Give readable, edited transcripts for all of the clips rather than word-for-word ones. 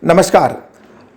नमस्कार।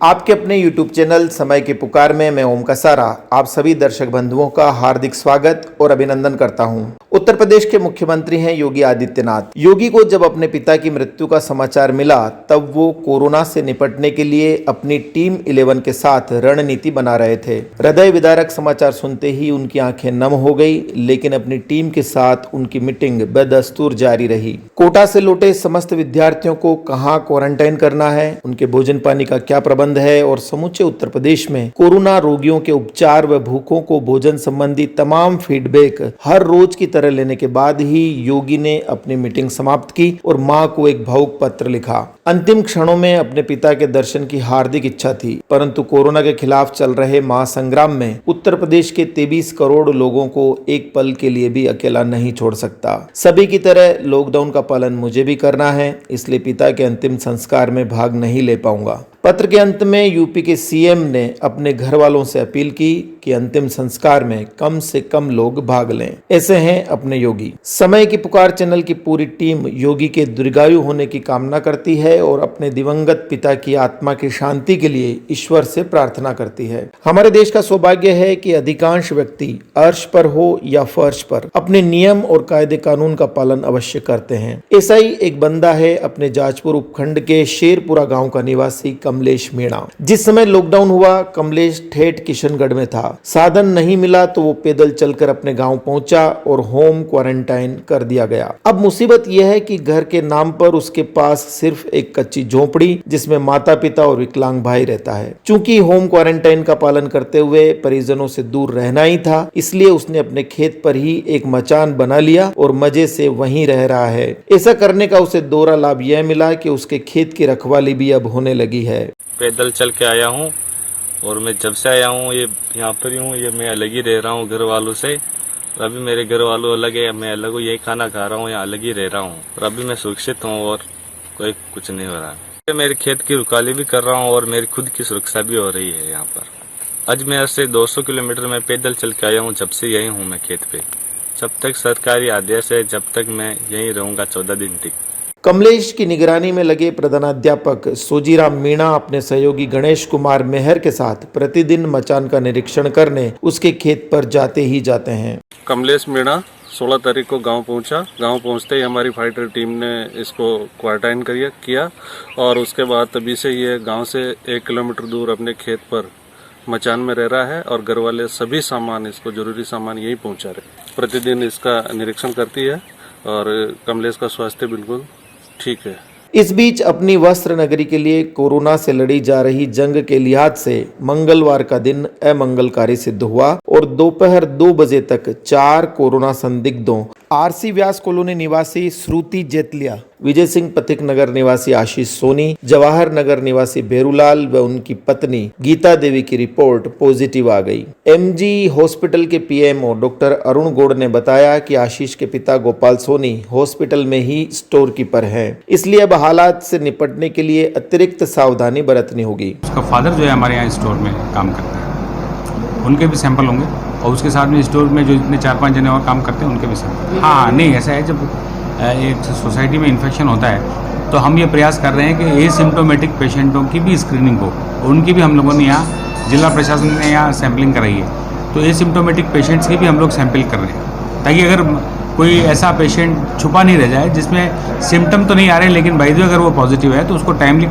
आपके अपने YouTube चैनल समय की पुकार में मैं ओम कसारा आप सभी दर्शक बंधुओं का हार्दिक स्वागत और अभिनंदन करता हूं। उत्तर प्रदेश के मुख्यमंत्री हैं योगी आदित्यनाथ। योगी को जब अपने पिता की मृत्यु का समाचार मिला तब वो कोरोना से निपटने के लिए अपनी टीम 11 के साथ रणनीति बना रहे थे। हृदय विदारक समाचार सुनते ही उनकी आंखें नम हो गई, लेकिन अपनी टीम के साथ उनकी मीटिंग बदस्तूर जारी रही। कोटा से लौटे समस्त विद्यार्थियों को कहाँ क्वारंटाइन करना है, उनके भोजन पानी का क्या प्रबंध है और समूचे उत्तर प्रदेश में कोरोना रोगियों के उपचार व भूखों को भोजन संबंधी तमाम फीडबैक हर रोज की तरह लेने के बाद ही योगी ने अपनी मीटिंग समाप्त की और मां को एक भावुक पत्र लिखा। अंतिम क्षणों में अपने पिता के दर्शन की हार्दिक इच्छा थी, परंतु कोरोना के खिलाफ चल रहे महासंग्राम में उत्तर प्रदेश के 23 करोड़ लोगों को एक पल के लिए भी अकेला नहीं छोड़ सकता। सभी की तरह लॉकडाउन का पालन मुझे भी करना है, इसलिए पिता के अंतिम संस्कार में भाग नहीं ले पाऊंगा। पत्र के अंत में यूपी के सीएम ने अपने घर वालों से अपील की कि अंतिम संस्कार में कम से कम लोग भाग लें। ऐसे हैं अपने योगी। समय की पुकार चैनल की पूरी टीम योगी के दीर्घायु होने की कामना करती है और अपने दिवंगत पिता की आत्मा की शांति के लिए ईश्वर से प्रार्थना करती है। हमारे देश का सौभाग्य है कि अधिकांश व्यक्ति अर्श पर हो या फर्श पर अपने नियम और कायदे कानून का पालन अवश्य करते हैं। ऐसा ही एक बंदा है अपने जाजपुर उपखंड के शेरपुरा गाँव का निवासी कमलेश मीणा। जिस समय लॉकडाउन हुआ कमलेश ठेठ किशनगढ़ में था। साधन नहीं मिला तो वो पैदल चलकर अपने गांव पहुंचा और होम क्वारंटाइन कर दिया गया। अब मुसीबत यह है कि घर के नाम पर उसके पास सिर्फ एक कच्ची झोपड़ी जिसमें माता पिता और विकलांग भाई रहता है। चूंकि होम क्वारंटाइन का पालन करते हुए परिजनों से दूर रहना ही था, इसलिए उसने अपने खेत पर ही एक मचान बना लिया और मजे से वहीं रह रहा है। ऐसा करने का उसे दोहरा लाभ यह मिला कि उसके खेत की रखवाली भी अब होने लगी है। पैदल चल के आया हूँ और मैं जब से आया हूँ ये यहाँ पर ही हूँ। ये मैं अलग ही रह रहा हूँ घर वालों से। अभी मेरे घर वालों अलग है, मैं अलग हूँ। यही खाना खा रहा हूँ, यहाँ अलग ही रह रहा हूँ और अभी मैं सुरक्षित हूँ और कोई कुछ नहीं हो रहा। मेरे खेत की रुकाली भी कर रहा हूँ और मेरी खुद की सुरक्षा भी हो रही है यहाँ पर। आज मैं से 200 किलोमीटर में पैदल चल के आया हूँ। जब से यही हूँ मैं खेत पे। जब तक सरकारी आदेश है जब तक मैं यहीं रहूँगा 14 दिन तक। कमलेश की निगरानी में लगे प्रधानाध्यापक सोजीराम मीणा अपने सहयोगी गणेश कुमार मेहर के साथ प्रतिदिन मचान का निरीक्षण करने उसके खेत पर जाते ही जाते हैं। कमलेश मीणा 16 तारीख को गांव पहुंचा। गांव पहुंचते ही हमारी फाइटर टीम ने इसको क्वारंटाइन किया और उसके बाद तभी से ये गांव से 1 किलोमीटर दूर अपने खेत पर मचान में रह रहा है और घर वाले सभी सामान, इसको जरूरी सामान यही पहुंचा रहे। प्रतिदिन इसका निरीक्षण करती है और कमलेश का स्वास्थ्य बिल्कुल ठीक है। इस बीच अपनी वस्त्र नगरी के लिए कोरोना से लड़ी जा रही जंग के लिहाज से मंगलवार का दिन अमंगलकारी सिद्ध हुआ और दोपहर 2 बजे तक 4 कोरोना संदिग्धों आरसी व्यास कॉलोनी निवासी श्रुति जेतलिया, विजय सिंह पथिक नगर निवासी आशीष सोनी, जवाहर नगर निवासी भेरूलाल व उनकी पत्नी गीता देवी की रिपोर्ट पॉजिटिव आ गई। एमजी हॉस्पिटल के पीएमओ डॉक्टर अरुण गौड़ ने बताया कि आशीष के पिता गोपाल सोनी हॉस्पिटल में ही स्टोर कीपर हैं, इसलिए अब हालात से निपटने के लिए अतिरिक्त सावधानी बरतनी होगी। उसका फादर जो है हमारे यहाँ स्टोर में काम करते हैं, उनके भी सैंपल होंगे और उसके साथ में स्टोर में जो जितने 4-5 जने और काम करते हैं उनके भी सैंपल। हाँ, नहीं ऐसा है, जब एक सोसाइटी में इन्फेक्शन होता है तो हम ये प्रयास कर रहे हैं कि एसिम्प्टोमेटिक पेशेंटों की भी स्क्रीनिंग हो। उनकी भी हम लोगों ने यहाँ जिला प्रशासन ने यहाँ सैंपलिंग कराई है, तो एसिम्प्टोमेटिक पेशेंट्स की भी हम लोग सैंपल कर रहे हैं ताकि अगर कोई ऐसा पेशेंट छुपा नहीं रह जाए जिसमें सिम्टम तो नहीं आ रहे लेकिन बाय द वे अगर वो पॉजिटिव है तो उसको टाइमली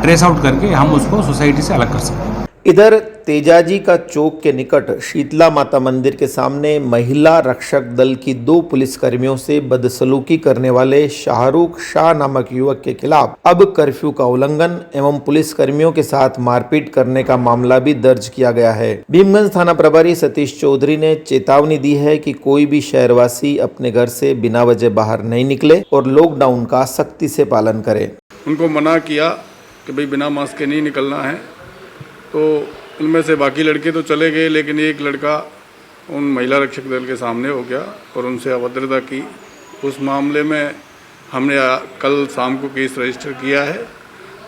ट्रेस आउट करके हम उसको सोसाइटी से अलग कर सकते हैं। इधर तेजाजी का चौक के निकट शीतला माता मंदिर के सामने महिला रक्षक दल की 2 पुलिसकर्मियों से बदसलूकी करने वाले शाहरुख शाह नामक युवक के खिलाफ अब कर्फ्यू का उल्लंघन एवं पुलिसकर्मियों के साथ मारपीट करने का मामला भी दर्ज किया गया है। भीमगंज थाना प्रभारी सतीश चौधरी ने चेतावनी दी है कि कोई भी शहरवासी अपने घर से बिना वजह बाहर नहीं निकले और लॉकडाउन का सख्ती से पालन करे। उनको मना किया कि भाई बिना मास्क के नहीं निकलना है, तो उनमें से बाकी लड़के तो चले गए, लेकिन एक लड़का उन महिला रक्षक दल के सामने हो गया और उनसे अभद्रता की। उस मामले में हमने कल शाम को केस रजिस्टर किया है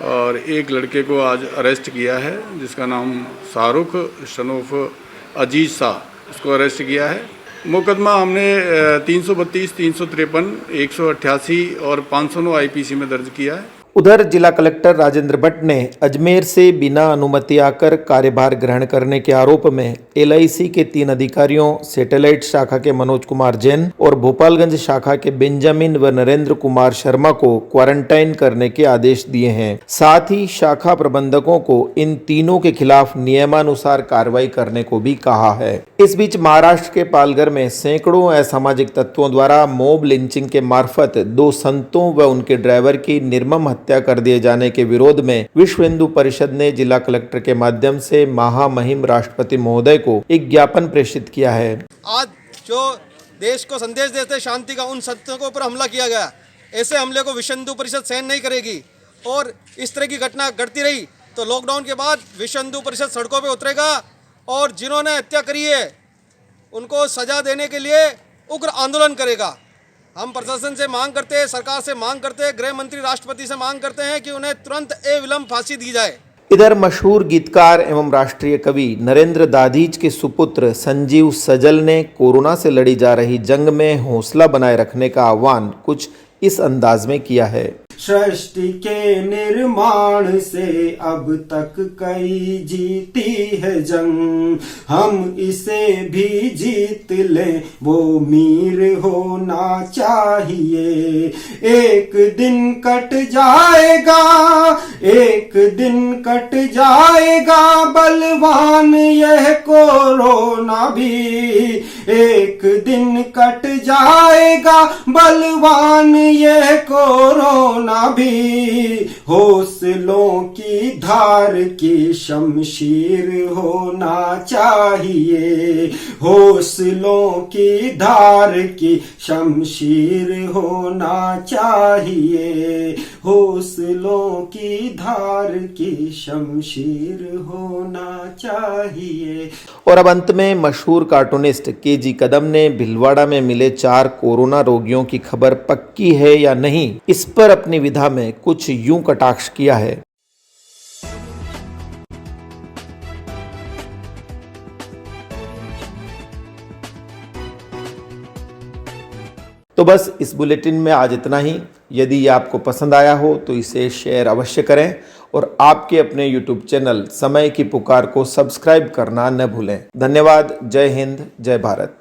और एक लड़के को आज अरेस्ट किया है जिसका नाम शाहरुख शनोफ अजीज शाह, उसको अरेस्ट किया है। मुकदमा हमने 332, 353, 188 और 509 आईपीसी में दर्ज किया है। उधर जिला कलेक्टर राजेंद्र भट्ट ने अजमेर से बिना अनुमति आकर कार्यभार ग्रहण करने के आरोप में LIC के 3 अधिकारियों, सैटेलाइट शाखा के मनोज कुमार जैन और भोपालगंज शाखा के बेंजामिन व नरेंद्र कुमार शर्मा को क्वारंटाइन करने के आदेश दिए हैं। साथ ही शाखा प्रबंधकों को इन तीनों के खिलाफ नियमानुसार कार्रवाई करने को भी कहा है। इस बीच महाराष्ट्र के पालघर में सैकड़ों असामाजिक तत्वों द्वारा मॉब लिंचिंग के मार्फत 2 संतों व उनके ड्राइवर की निर्मम हत्या कर दिए जाने के विरोध में विश्व हिंदू परिषद ने जिला कलेक्टर के माध्यम से महामहिम राष्ट्रपति महोदय को एक ज्ञापन प्रेषित किया है। आज जो देश को संदेश देते शांति का, उन संतों के ऊपर हमला किया गया। ऐसे हमले को विश्व हिंदू परिषद सहन नहीं करेगी और इस तरह की घटना घटती रही तो लॉकडाउन के बाद विश्व हिंदू परिषद सड़कों पे उतरेगा और जिन्होंने हत्या करी है उनको सजा देने के लिए उग्र आंदोलन करेगा। हम प्रशासन से मांग करते हैं, सरकार से मांग करते हैं, गृह मंत्री राष्ट्रपति से मांग करते हैं कि उन्हें तुरंत अविलंब फांसी दी जाए। इधर मशहूर गीतकार एवं राष्ट्रीय कवि नरेंद्र दाधीच के सुपुत्र संजीव सजल ने कोरोना से लड़ी जा रही जंग में हौसला बनाए रखने का आह्वान कुछ इस अंदाज में किया है। सृष्टि के निर्माण से अब तक कई जीती है जंग, हम इसे भी जीत ले वो मीर होना चाहिए। एक दिन कट जाएगा, एक दिन कट जाएगा बलवान यह कोरोना भी, एक दिन कट जाएगा बलवान यह कोरोना भी। हौसलों की धार की शमशीर होना चाहिए, हौसलों की धार की शमशीर होना चाहिए, हौसलों की धार की शमशीर होना चाहिए। और अब अंत में मशहूर कार्टूनिस्ट KG कदम ने भिलवाड़ा में मिले 4 कोरोना रोगियों की खबर पक्की है या नहीं, इस पर अपनी विधा में कुछ यूं कटाक्ष किया है। तो बस इस बुलेटिन में आज इतना ही। यदि ये आपको पसंद आया हो तो इसे शेयर अवश्य करें और आपके अपने YouTube चैनल समय की पुकार को सब्सक्राइब करना न भूलें। धन्यवाद। जय हिंद, जय भारत।